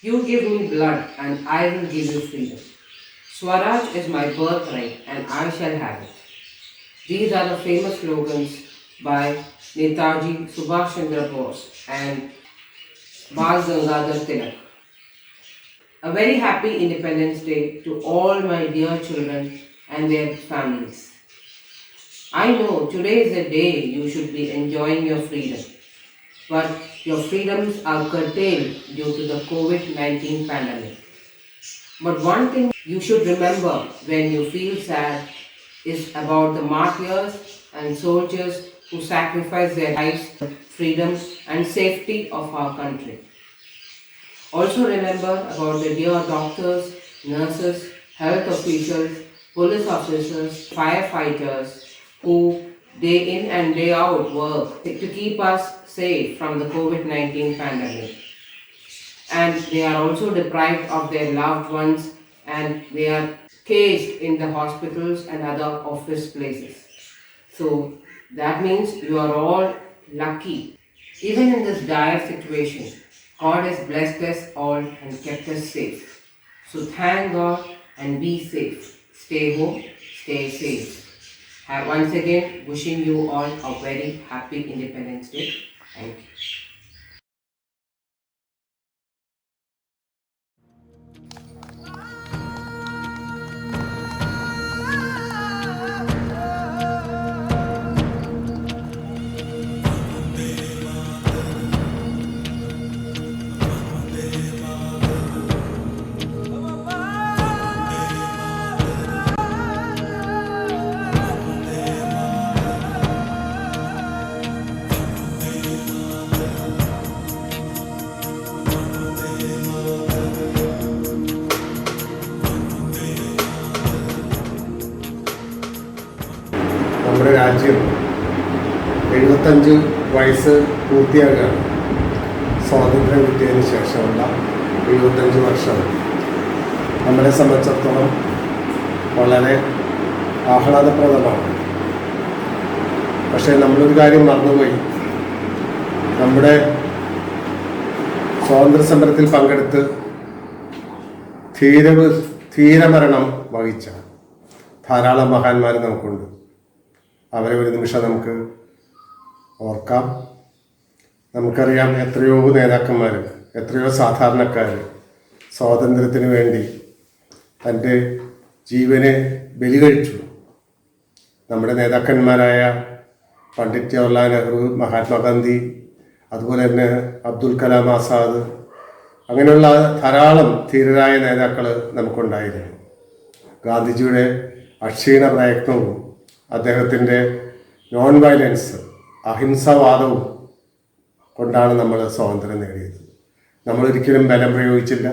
You give me blood, and I will give you freedom. Swaraj is my birthright, and I shall have it. These are the famous slogans by Netaji Subhash Chandra Bose and Bal Gangadhar Tilak. A very happy Independence Day to all my dear children and their families. I know today is a day you should be enjoying your freedom, but your freedoms are curtailed due to the COVID 19 pandemic. But one thing you should remember when you feel sad is about the martyrs and soldiers who sacrificed their lives for freedom and safety of our country. Also remember about the dear doctors, nurses, health officials, police officers, firefighters who day in and day out work to keep us safe from the COVID 19 pandemic. And they are also deprived of their loved ones and they are caged in the hospitals and other office places. So that means you are all lucky. Even in this dire situation, God has blessed us all and kept us safe. So thank God and be safe. Stay home, stay safe. Once again, wishing you all a very happy Independence Day. Thank you. നമ്മുടെ രാജ്യം 75 വയസ്സ് പൂർത്തിയാകുകയാണ്. സ്വാതന്ത്ര്യം കിട്ടിയതിന് ശേഷമുള്ള 75 വർഷം നമ്മളെ സംബന്ധിച്ചിടത്തോളം വളരെ ആഹ്ലാദപ്രദമാണ്. പക്ഷേ നമ്മളൊരു കാര്യം മറന്നുപോയി. നമ്മുടെ സ്വാതന്ത്ര്യ സമരത്തിൽ പങ്കെടുത്ത് ധീരമരണം വഹിച്ച ധാരാളം മഹാന്മാർ നമുക്കുണ്ട്. അവരെ ഒരു നിമിഷം നമുക്ക് ഓർക്കാം. നമുക്കറിയാം എത്രയോ നേതാക്കന്മാർ, എത്രയോ സാധാരണക്കാർ സ്വാതന്ത്ര്യത്തിന് വേണ്ടി തൻ്റെ ജീവനെ ബലി കഴിച്ചു. നമ്മുടെ നേതാക്കന്മാരായ പണ്ഡിറ്റ് ജവഹർലാൽ നെഹ്റു, മഹാത്മാഗാന്ധി, അതുപോലെ തന്നെ അബ്ദുൽ കലാം ആസാദ്, അങ്ങനെയുള്ള ധാരാളം ധീരരായ നേതാക്കൾ നമുക്കുണ്ടായിരുന്നു. ഗാന്ധിജിയുടെ അക്ഷീണ പ്രയത്നവും അദ്ദേഹത്തിൻ്റെ നോൺ വയലൻസ്, അഹിംസാവാദവും കൊണ്ടാണ് നമ്മൾ സ്വാതന്ത്ര്യം നേടിയത്. നമ്മളൊരിക്കലും ബലം പ്രയോഗിച്ചില്ല.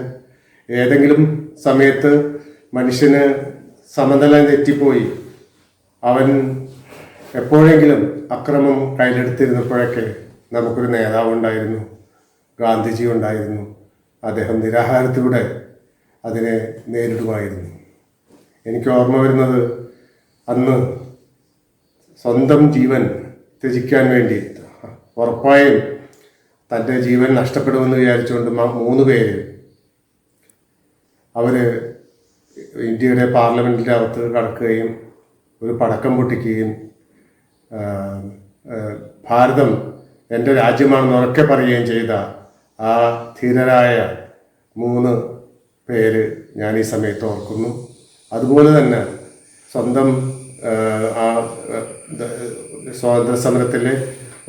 ഏതെങ്കിലും സമയത്ത് മനുഷ്യന് സമനില തെറ്റിപ്പോയി അവൻ എപ്പോഴെങ്കിലും അക്രമം കയ്യിലെടുത്തിരുന്നപ്പോഴൊക്കെ നമുക്കൊരു നേതാവുണ്ടായിരുന്നു, ഗാന്ധിജി ഉണ്ടായിരുന്നു. അദ്ദേഹം നിരാഹാരത്തിലൂടെ അതിനെ നേരിടുമായിരുന്നു. എനിക്ക് ഓർമ്മ വരുന്നത്, അന്ന് സ്വന്തം ജീവൻ ത്യജിക്കാൻ വേണ്ടി ഉറപ്പായും തൻ്റെ ജീവൻ നഷ്ടപ്പെടുമെന്ന് വിചാരിച്ചുകൊണ്ട് 3 പേര് അവർ ഇന്ത്യയുടെ പാർലമെൻറ്റിൻ്റെ അകത്ത് കടക്കുകയും ഒരു പടക്കം പൊട്ടിക്കുകയും ഭാരതം എൻ്റെ രാജ്യമാണെന്ന് ഉറക്കെ പറയുകയും ചെയ്ത ആ ധീരരായ 3 പേര് ഞാൻ ഈ സമയത്ത് ഓർക്കുന്നു. അതുപോലെ തന്നെ സ്വന്തം ആ സ്വാതന്ത്ര്യ സമരത്തിലെ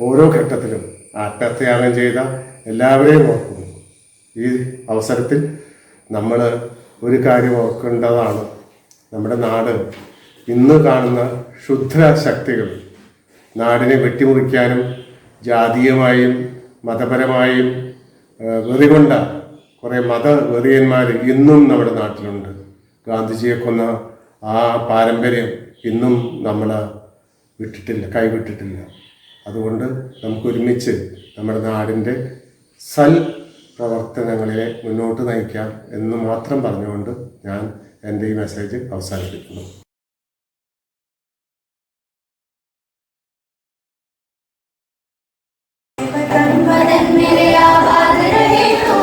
ഓരോ ഘട്ടത്തിലും ആത്മത്യാഗം ചെയ്ത എല്ലാവരെയും ഓർക്കുന്നു. ഈ അവസരത്തിൽ നമ്മൾ ഒരു കാര്യം ഓർക്കേണ്ടതാണ്. നമ്മുടെ നാട് ഇന്ന് കാണുന്ന ക്ഷുദ്ര ശക്തികൾ നാടിനെ വെട്ടിമുറിക്കാനും ജാതീയമായും മതപരമായും വെറികൊണ്ട കുറേ മതവെറിയന്മാർ ഇന്നും നമ്മുടെ നാട്ടിലുണ്ട്. ഗാന്ധിജിയെ കൊന്ന ആ പാരമ്പര്യം ഇന്നും നമ്മൾ കൈവിട്ടിട്ടില്ല. അതുകൊണ്ട് നമുക്കൊരുമിച്ച് നമ്മുടെ നാടിൻ്റെ പ്രവർത്തനങ്ങളെ മുന്നോട്ട് നയിക്കാം എന്ന് മാത്രം പറഞ്ഞുകൊണ്ട് ഞാൻ എൻ്റെ ഈ മെസ്സേജ് അവസാനിപ്പിക്കുന്നു. मेरे आबाद रहे तो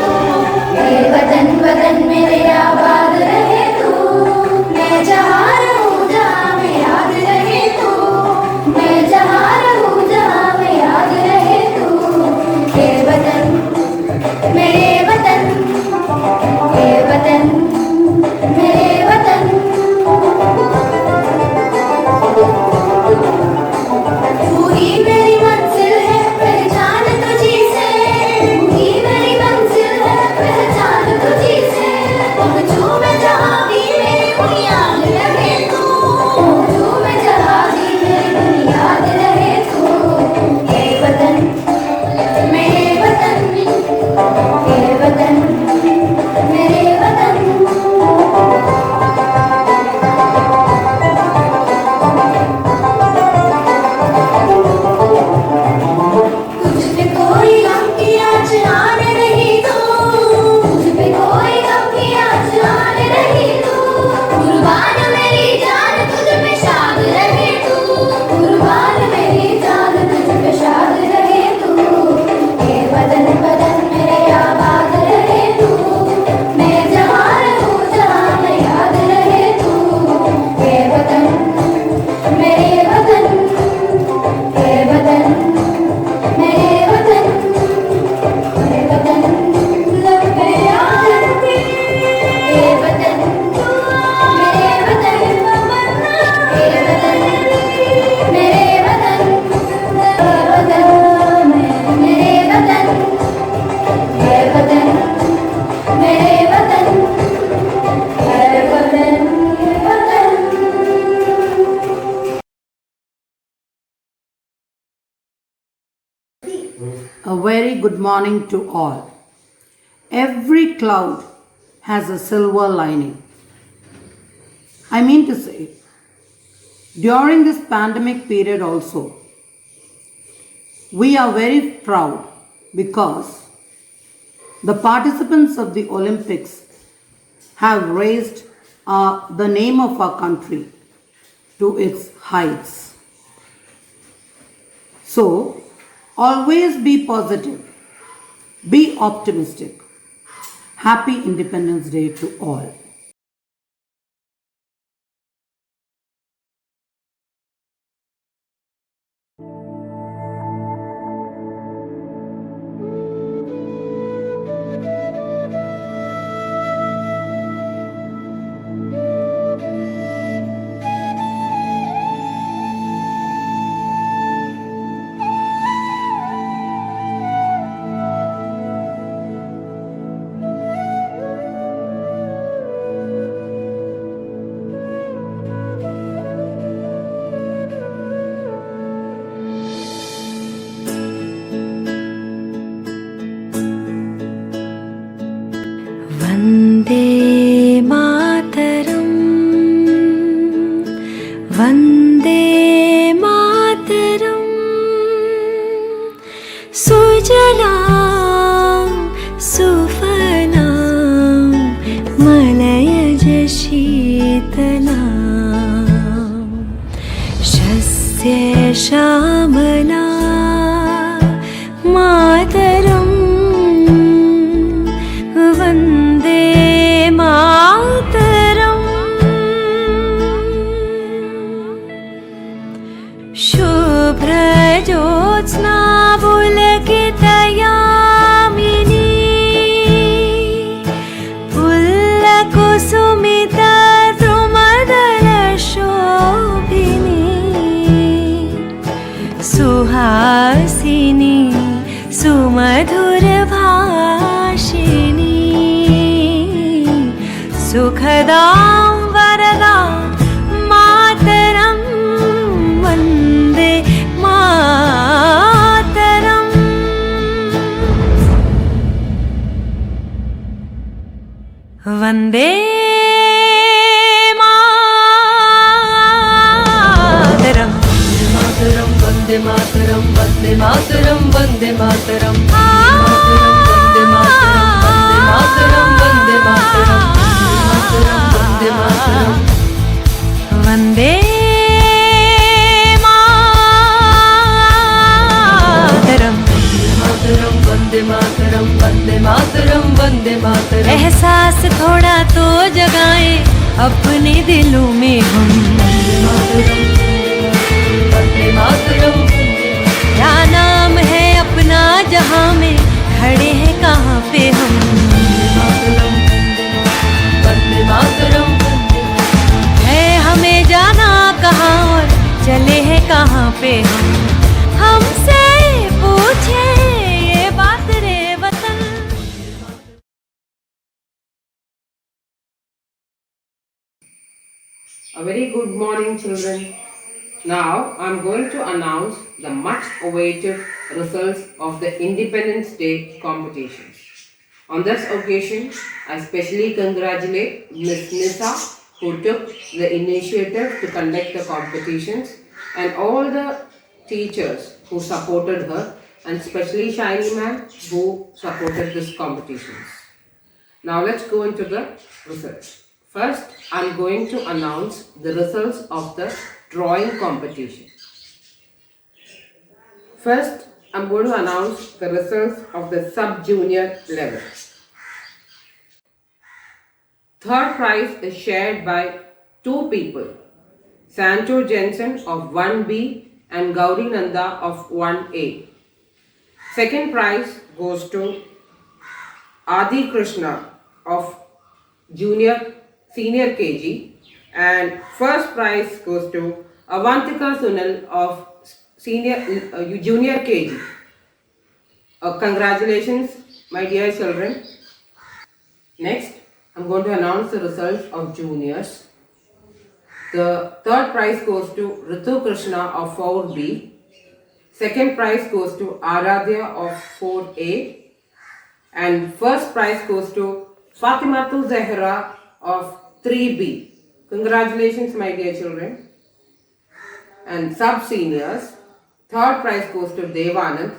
very good morning to all. Every cloud has a silver lining. I mean to say, during this pandemic period also, we are very proud because the participants of the Olympics have raised the name of our country to its heights. So, always be positive, be optimistic. Happy Independence Day to all. Vande Mataram Vande Mataram सुजलां सुफलां मलयज शीतलां शस्य श्यामला मातरम् वन्दे मातरम् शुभ्रज्योत्स्ना पुलकितयामिनी पुल्लकुसुमिता द्रुमदलशोभिनी सुहासिनी सुमधुरभाषिणी सुखदां वरदां मातरं वन्दे मातरम् वन्दे मातरम् वन्दे मातरम् वन्दे मातरम् वन्दे मातरम् वन्दे मातरम् वन्दे मातरम् वन्दे मातरम् वन्दे मातरम् वन्दे मातरम् वन्दे मातरम् वन्दे मातरम् एहसास थोड़ा तो जगाएं अपने दिलों में हम वन्दे मातरम् क्या नाम है अपना जहां में खड़े हैं कहाँ पे हम वन्दे मातरम् है हमें जाना कहाँ और चले हैं कहाँ पे हम हमसे पूछे ये बात रे वतन। A very good morning, children. Now I'm going to announce the much awaited results of the Independence Day competitions. On this occasion, I specially congratulate Ms. Nisa, who took the initiative to conduct the competitions, and all the teachers who supported her, and especially Shiny ma'am, who supported these competitions. Now let's go into the results. First, I'm going to announce the results of the drawing competition. First, I'm going to announce the results of the sub-junior level. Third prize is shared by two people, Sancho Jensen of 1B and Gauri Nanda of 1A. Second prize goes to Adi Krishna of senior KG, and first prize goes to Avantika Sunil of junior KG. Congratulations, my dear children. Next, I'm going to announce the results of juniors. The third prize goes to Ritu Krishna of 4B. Second prize goes to Aradhya of 4A. And first prize goes to Fatimatu Zahra of 3B. Congratulations, my dear children. And sub-seniors, third prize goes to Devanand.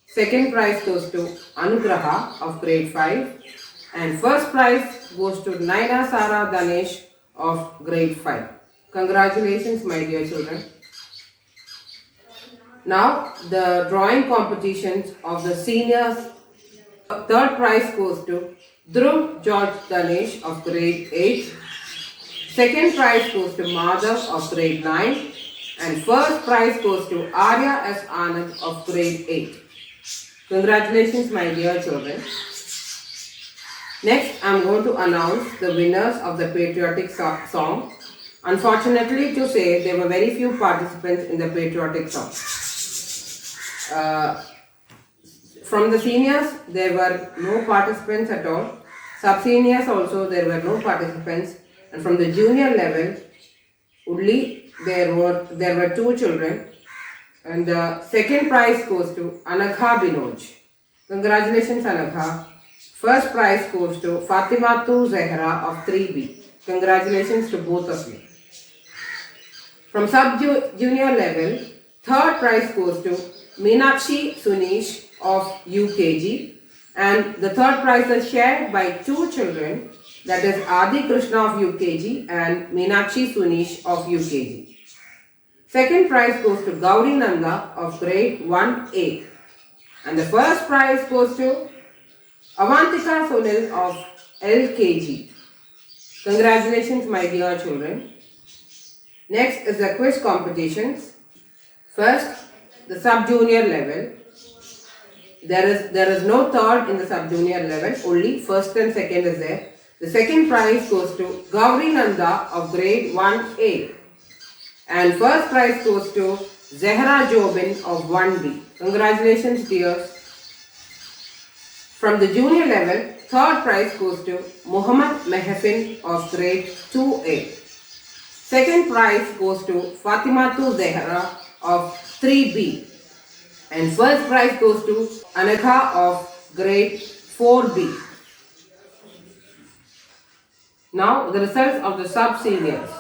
Second prize goes to Anugraha of grade 5. And first prize goes to Naina Sara Danesh of grade 5. Congratulations, my dear children. Now, the drawing competitions of the seniors. Third prize goes to Dhruv George Danesh of grade 8. Second prize goes to Madhav of grade 9. And first prize goes to Arya S. Anand of grade 8. Congratulations, my dear children. Next, I am going to announce the winners of the patriotic song. Unfortunately to say, there were very few participants in the patriotic song. From the seniors, there were no participants at all. Sub-seniors also, there were no participants. And from the junior level, only there were 2 children. And the second prize goes to Anagha Binoj. Congratulations, Anagha. First prize goes to Fatimatu Zahra of 3B. Congratulations to both of you. From sub-junior level, third prize goes to Meenakshi Sunish of UKG. And the third prize is shared by 2 children, that is Adi Krishna of UKG and Meenakshi Sunish of UKG. Second prize goes to Gauri Nanda of grade 1A. And the first prize goes to Avantika Sonil of LKG. Congratulations, my dear children. Next is the quiz competitions. First, the sub-junior level. There is no third in the sub-junior level, only first and second is there. The second prize goes to Gauri Nanda of grade 1A. And first prize goes to Zahra Jobin of 1B. Congratulations, dears. From the junior level, third prize goes to Muhammad Mehfin of grade 2A. Second prize goes to Fatimatu Zahra of 3B. And first prize goes to Anagha of grade 4B. Now the results of the sub-seniors.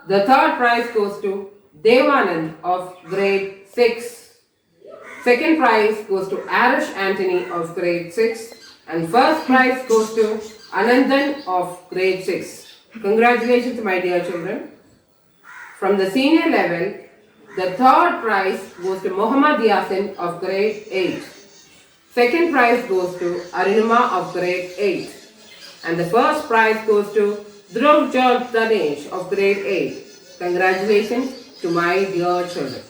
The third prize goes to Devanand of grade 6. Second prize goes to Arish Anthony of grade 6. And first prize goes to Anandan of grade 6. Congratulations, my dear children. From the senior level, the third prize goes to Muhammad Yasin of grade 8. Second prize goes to Arinuma of grade 8. And the first prize goes to Dhruv George Danesh of grade 8. Congratulations to my dear children.